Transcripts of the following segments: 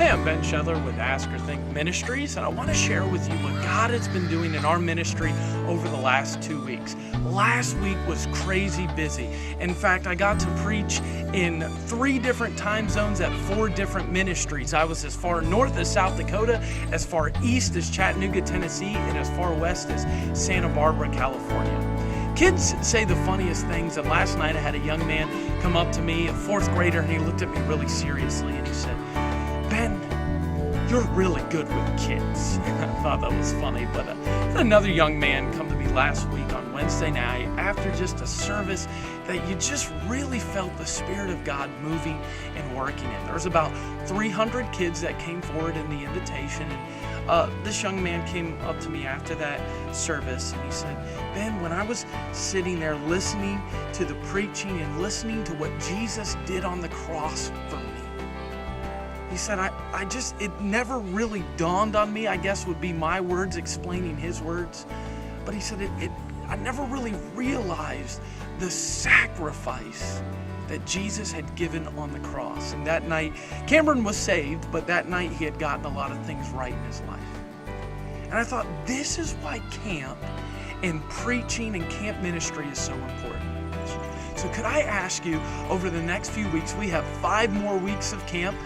I'm Ben Schettler with Ask or Think Ministries, and I want to share with you what God has been doing in our ministry over the last 2 weeks. Last week was crazy busy. In fact, I got to preach in 3 different time zones at 4 different ministries. I was as far north as South Dakota, as far east as Chattanooga, Tennessee, and as far west as Santa Barbara, California. Kids say the funniest things, and last night I had a young man come up to me, a 4th grader, and he looked at me really seriously and he said, "Ben, you're really good with kids." I thought that was funny, but another young man come to me last week on Wednesday night after just a service that you just really felt the Spirit of God moving and working in. There was about 300 kids that came forward in the invitation, and this young man came up to me after that service and he said, "Ben, when I was sitting there listening to the preaching and listening to what Jesus did on the cross for me," he said, it never really dawned on me, I guess would be my words explaining his words. But he said, I never really realized the sacrifice that Jesus had given on the cross. And that night, Cameron was saved, but that night he had gotten a lot of things right in his life. And I thought, this is why camp and preaching and camp ministry is so important. So could I ask you, over the next few weeks, we have 5 more weeks of camp.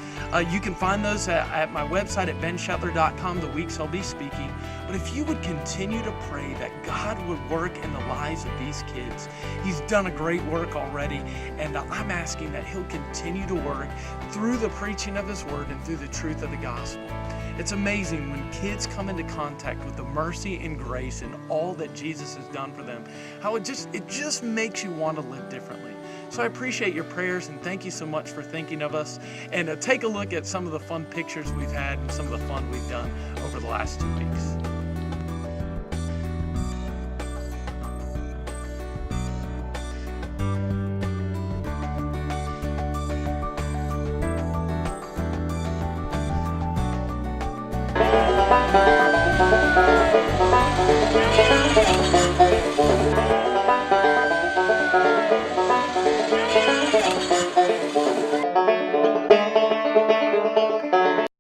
You can find those at my website at benshettler.com, the weeks I'll be speaking. But if you would continue to pray that God would work in the lives of these kids. He's done a great work already, and I'm asking that He'll continue to work through the preaching of His Word and through the truth of the gospel. It's amazing when kids come into contact with the mercy and grace and all that Jesus has done for them, how it just makes you want to live differently. So I appreciate your prayers and thank you so much for thinking of us. And take a look at some of the fun pictures we've had and some of the fun we've done over the last 2 weeks.